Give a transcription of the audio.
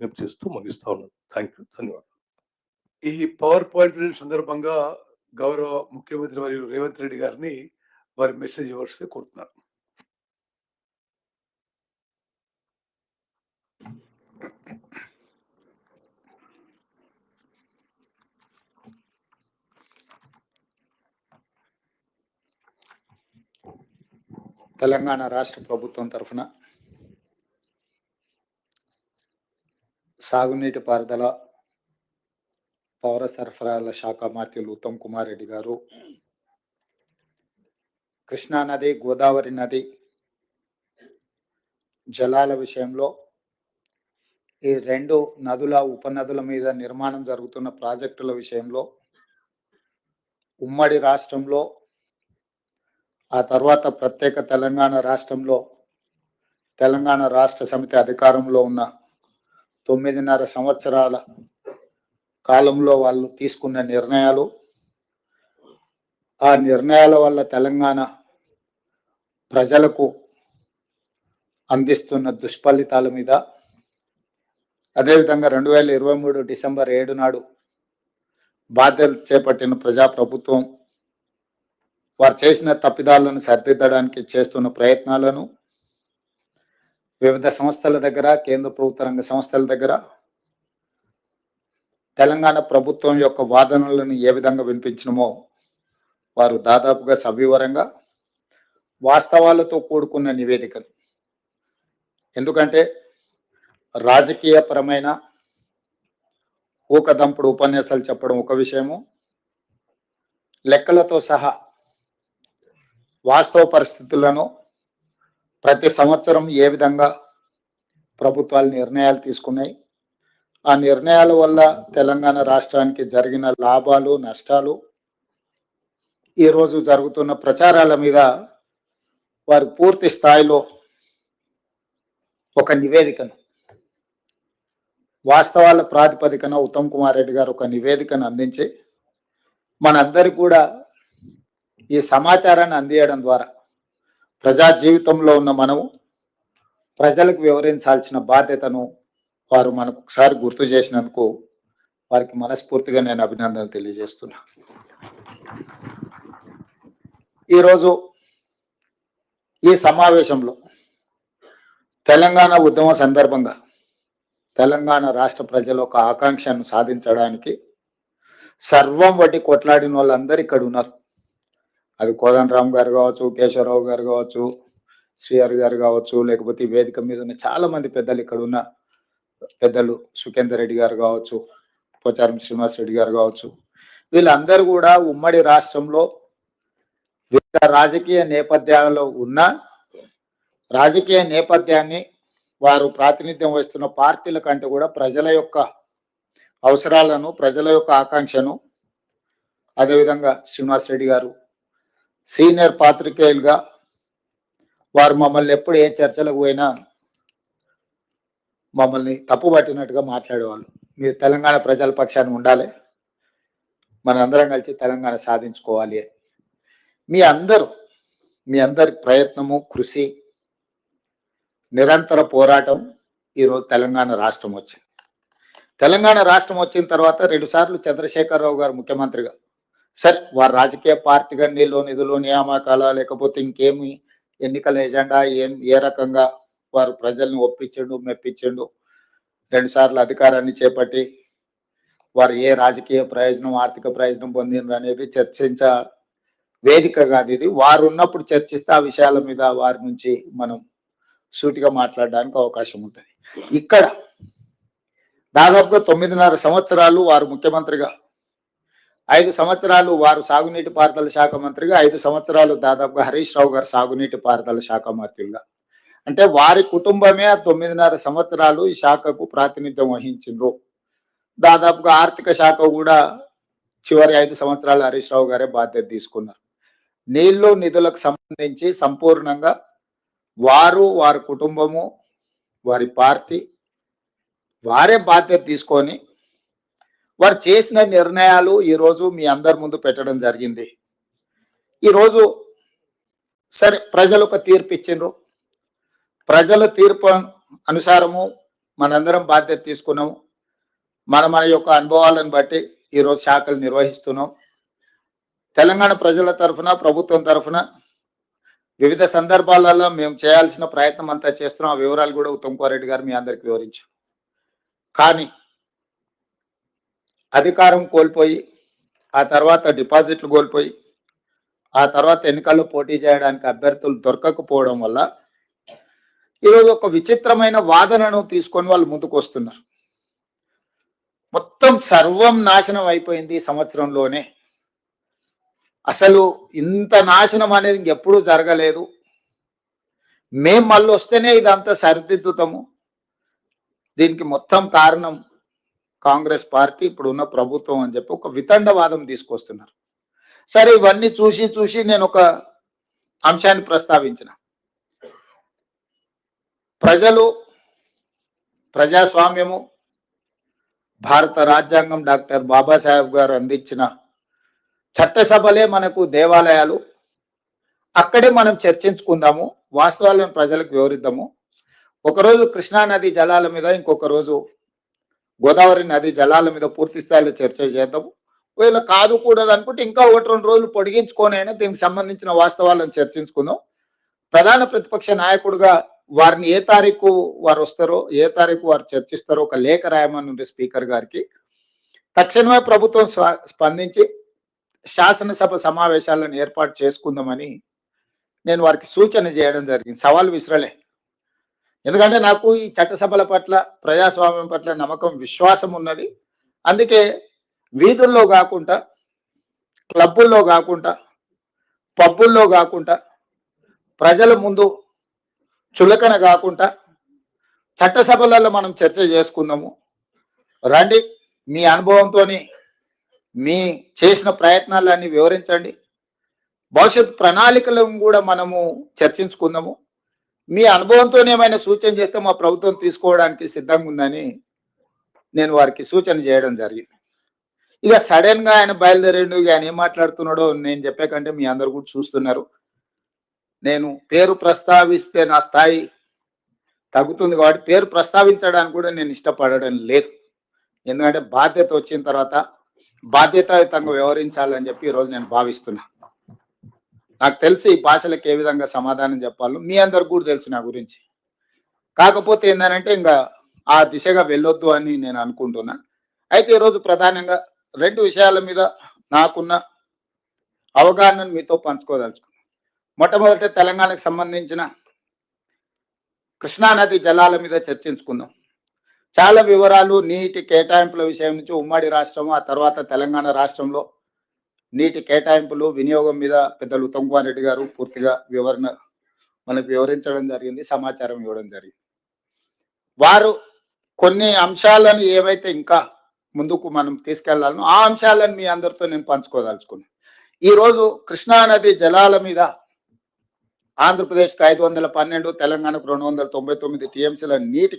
విజ్ఞప్తి చేస్తూ ముగిస్తా ఉన్నాను. ధన్యవాదాలు. ఈ పవర్ పాయింట్ సందర్భంగా గౌరవ ముఖ్యమంత్రి మరియు రేవంత్ రెడ్డి గారిని వారి మెసేజ్ ఇవ్వాల్సి కోరుతున్నారు. తెలంగాణ రాష్ట్ర ప్రభుత్వం తరఫున సాగునీటి పారుదల పౌర సరఫరాల శాఖ మంత్రులు ఉత్తమ్ కుమార్ రెడ్డి గారు కృష్ణా నది, గోదావరి నది జలాల విషయంలో ఈ రెండు నదుల ఉపనదుల మీద నిర్మాణం జరుగుతున్న ప్రాజెక్టుల విషయంలో ఉమ్మడి రాష్ట్రంలో ఆ తర్వాత ప్రత్యేక తెలంగాణ రాష్ట్రంలో తెలంగాణ రాష్ట్ర సమితి అధికారంలో ఉన్న 9.5 సంవత్సరాల కాలంలో వాళ్ళు తీసుకున్న నిర్ణయాలు, ఆ నిర్ణయాల వల్ల తెలంగాణ ప్రజలకు అందిస్తున్న దుష్ఫలితాల మీద, అదేవిధంగా 2023 డిసెంబర్ 7 నాడు బాధ్యత చేపట్టిన ప్రజాప్రభుత్వం వారు చేసిన తప్పిదాలను సరిదిద్దడానికి చేస్తున్న ప్రయత్నాలను వివిధ సంస్థల దగ్గర, కేంద్ర ప్రభుత్వ రంగ సంస్థల దగ్గర తెలంగాణ ప్రభుత్వం యొక్క వాదనలను ఏ విధంగా వినిపించడమో వారు దాదాపుగా సవివరంగా వాస్తవాలతో కూడుకున్న నివేదికలు. ఎందుకంటే రాజకీయపరమైన ఊకదంపుడు ఉపన్యాసాలు చెప్పడం ఒక విషయము, లెక్కలతో సహా వాస్తవ పరిస్థితులను ప్రతి సంవత్సరం ఏ విధంగా ప్రభుత్వాలు నిర్ణయాలు తీసుకున్నాయి, ఆ నిర్ణయాల వల్ల తెలంగాణ రాష్ట్రానికి జరిగిన లాభాలు, నష్టాలు, ఈరోజు జరుగుతున్న ప్రచారాల మీద వారు పూర్తి స్థాయిలో ఒక నివేదికను, వాస్తవాల ప్రాతిపదికన ఉత్తమ్ కుమార్ రెడ్డి గారు ఒక నివేదికను అందించి మనందరికీ కూడా ఈ సమాచారాన్ని అందించడం ద్వారా ప్రజా జీవితంలో ఉన్న మనము ప్రజలకు వివరించాల్సిన బాధ్యతను వారు మనకు ఒకసారి గుర్తు చేసినందుకు వారికి మనస్ఫూర్తిగా నేను అభినందనలు తెలియజేస్తున్నా. ఈరోజు ఈ సమావేశంలో తెలంగాణ ఉద్యమ సందర్భంగా తెలంగాణ రాష్ట్ర ప్రజల ఒక ఆకాంక్షను సాధించడానికి సర్వం వడ్డీ కొట్లాడిన వాళ్ళందరూ ఇక్కడ ఉన్నారు. అది కోదండరామ్ గారు కావచ్చు, కేశవరావు గారు కావచ్చు, శ్రీహరి గారు కావచ్చు, లేకపోతే ఈ వేదిక మీద ఉన్న చాలా మంది పెద్దలు, ఇక్కడ ఉన్న పెద్దలు సుఖేందర్ రెడ్డి గారు కావచ్చు, పోచారం శ్రీనివాస్ రెడ్డి గారు కావచ్చు, వీళ్ళందరూ కూడా ఉమ్మడి రాష్ట్రంలో వివిధ రాజకీయ నేపథ్యాలలో ఉన్న రాజకీయ నేపథ్యాన్ని వారు ప్రాతినిధ్యం వహిస్తున్న పార్టీల కంటే కూడా ప్రజల యొక్క అవసరాలను, ప్రజల యొక్క ఆకాంక్షను, అదేవిధంగా శ్రీనివాస్ రెడ్డి గారు సీనియర్ పాత్రికేయులుగా వారు మమ్మల్ని ఎప్పుడు ఏ చర్చలకు పోయినా మమ్మల్ని తప్పుపట్టినట్టుగా మాట్లాడేవాళ్ళు. మీరు తెలంగాణ ప్రజల పక్షాన్ని ఉండాలి, మనందరం కలిసి తెలంగాణ సాధించుకోవాలి. మీ అందరి ప్రయత్నము, కృషి, నిరంతర పోరాటం ఈరోజు తెలంగాణ రాష్ట్రం వచ్చింది. తెలంగాణ రాష్ట్రం వచ్చిన తర్వాత 2 సార్లు చంద్రశేఖరరావు గారు ముఖ్యమంత్రిగా, సరే వారు రాజకీయ పార్టీగా నిధులు నియామకాల లేకపోతే ఇంకేమి ఎన్నికల ఎజెండా ఏ రకంగా వారు ప్రజల్ని ఒప్పించండు, మెప్పించండు, 2 సార్లు అధికారాన్ని చేపట్టి వారు ఏ రాజకీయ ప్రయోజనం, ఆర్థిక ప్రయోజనం పొందినరు అనేది చర్చించ వేదిక కాదు ఇది. వారు ఉన్నప్పుడు చర్చిస్తే ఆ విషయాల మీద వారి నుంచి మనం సూటిగా మాట్లాడడానికి అవకాశం ఉంటుంది. ఇక్కడ దాదాపుగా 9.5 సంవత్సరాలు వారు ముఖ్యమంత్రిగా, 5 సంవత్సరాలు వారు సాగునీటి పారుదల శాఖ మంత్రిగా, 5 సంవత్సరాలు దాదాపుగా హరీష్ రావు గారు సాగునీటి పారుదల శాఖ మంత్రులుగా. అంటే వారి కుటుంబమే 9.5 సంవత్సరాలు ఈ శాఖకు ప్రాతినిధ్యం వహించిండ్రు. దాదాపుగా ఆర్థిక శాఖ కూడా చివరి 5 సంవత్సరాలు హరీష్ రావు గారే బాధ్యత తీసుకున్నారు. నీళ్లు నిధులకు సంబంధించి సంపూర్ణంగా వారి కుటుంబము, వారి పార్టీ వారే బాధ్యత తీసుకొని వారు చేసిన నిర్ణయాలు ఈరోజు మీ అందరి ముందు పెట్టడం జరిగింది. ఈరోజు సరే ప్రజలు ఒక తీర్పు ఇచ్చిండ్రు, ప్రజల తీర్పు అనుసారము మనందరం బాధ్యత తీసుకున్నాము. మన యొక్క అనుభవాలను బట్టి ఈరోజు శాఖలు నిర్వహిస్తున్నాం. తెలంగాణ ప్రజల తరఫున, ప్రభుత్వం తరఫున వివిధ సందర్భాలలో మేము చేయాల్సిన ప్రయత్నం అంతా చేస్తున్నాం. ఆ వివరాలు కూడా ఉత్తమ్ కుమార్ రెడ్డి గారు మీ అందరికి వివరించారు. కానీ అధికారం కోల్పోయి, ఆ తర్వాత డిపాజిట్లు కోల్పోయి, ఆ తర్వాత ఎన్నికల్లో పోటీ చేయడానికి అభ్యర్థులు దొరకకపోవడం వల్ల ఈరోజు ఒక విచిత్రమైన వాదనను తీసుకొని వాళ్ళు ముందుకు వస్తున్నారు. మొత్తం సర్వం నాశనం అయిపోయింది ఈ సంవత్సరంలోనే, అసలు ఇంత నాశనం అనేది ఇంకెప్పుడూ జరగలేదు, మేం మళ్ళీ వస్తేనే ఇదంతా సరిదిద్దుతాము, దీనికి మొత్తం కారణం కాంగ్రెస్ పార్టీ, ఇప్పుడు ఉన్న ప్రభుత్వం అని చెప్పి ఒక వితండవాదం తీసుకొస్తున్నారు. సరే, ఇవన్నీ చూసి నేను ఒక అంశాన్ని ప్రస్తావించిన. ప్రజలు, ప్రజాస్వామ్యము, భారత రాజ్యాంగం, డాక్టర్ బాబాసాహెబ్ గారు అందించిన చట్టసభలే మనకు దేవాలయాలు. అక్కడే మనం చర్చించుకుందాము, వాస్తవాలను ప్రజలకు వివరిద్దాము. ఒకరోజు కృష్ణా నది జలాల మీద, ఇంకొక రోజు గోదావరి నది జలాల మీద పూర్తి స్థాయిలో చర్చ చేద్దాము. ఒకవేళ కాదు కూడదు అనుకుంటే ఇంకా 1-2 రోజులు పొడిగించుకొనైనా దీనికి సంబంధించిన వాస్తవాలను చర్చించుకుందాం. ప్రధాన ప్రతిపక్ష నాయకుడిగా వారిని ఏ తారీఖు వారు వస్తారో, ఏ తారీఖు వారు చర్చిస్తారో ఒక లేఖ రాయమని స్పీకర్ గారికి. తక్షణమే ప్రభుత్వం స్పందించి శాసనసభ సమావేశాలను ఏర్పాటు చేసుకుందామని నేను వారికి సూచన చేయడం జరిగింది. సవాల్ విసరలే. ఎందుకంటే నాకు ఈ చట్టసభల పట్ల, ప్రజాస్వామ్యం పట్ల నమ్మకం, విశ్వాసం ఉన్నది. అందుకే వీధుల్లో కాకుండా, క్లబ్బుల్లో కాకుండా, పబ్బుల్లో కాకుండా, ప్రజల ముందు చులకన కాకుండా చట్టసభలలో మనం చర్చ చేసుకుందాము. రండి, మీ అనుభవంతో మీ చేసిన ప్రయత్నాలన్నీ వివరించండి, భవిష్యత్ ప్రణాళికలను కూడా మనము చర్చించుకుందాము. మీ అనుభవంతో ఏమైనా సూచన చేస్తే మా ప్రభుత్వం తీసుకోవడానికి సిద్ధంగా ఉందని నేను వారికి సూచన చేయడం జరిగింది. ఇక సడన్ గా ఆయన బయలుదేరేండు, ఆయన ఏం మాట్లాడుతున్నాడో నేను చెప్పే కంటే మీ అందరు కూడా చూస్తున్నారు. నేను పేరు ప్రస్తావిస్తే నా స్థాయి తగ్గుతుంది కాబట్టి పేరు ప్రస్తావించడానికి కూడా నేను ఇష్టపడడం లేదు. ఎందుకంటే బాధ్యత వచ్చిన తర్వాత బాధ్యతాయుతంగా వ్యవహరించాలని చెప్పి ఈరోజు నేను భావిస్తున్నా. నాకు తెలిసి ఈ భాషలకు ఏ విధంగా సమాధానం చెప్పాలో మీ అందరికి కూడా తెలుసు నా గురించి. కాకపోతే ఏంటంటే ఇంకా ఆ దిశగా వెళ్ళొద్దు అని నేను అనుకుంటున్నా. అయితే ఈరోజు ప్రధానంగా 2 విషయాల మీద నాకున్న అవగాహనను మీతో పంచుకోదలుచుకున్నాను. మొట్టమొదట తెలంగాణకు సంబంధించిన కృష్ణానది జలాల మీద చర్చించుకుందాం. చాలా వివరాలు, నీటి కేటాయింపుల విషయం నుంచి ఉమ్మడి రాష్ట్రం, ఆ తర్వాత తెలంగాణ రాష్ట్రంలో నీటి కేటాయింపులు, వినియోగం మీద పెద్దలు ఉత్తమ్ కుమార్ రెడ్డి గారు పూర్తిగా వివరణ మనకు వివరించడం జరిగింది, సమాచారం ఇవ్వడం జరిగింది. వారు కొన్ని అంశాలను ఏవైతే ఇంకా ముందుకు మనం తీసుకెళ్లాలనో ఆ అంశాలను మీ అందరితో నేను పంచుకోదలుచుకున్నాను. ఈరోజు కృష్ణానది జలాల మీద ఆంధ్రప్రదేశ్కి 512, తెలంగాణకు 299 టీఎంసీల నీటి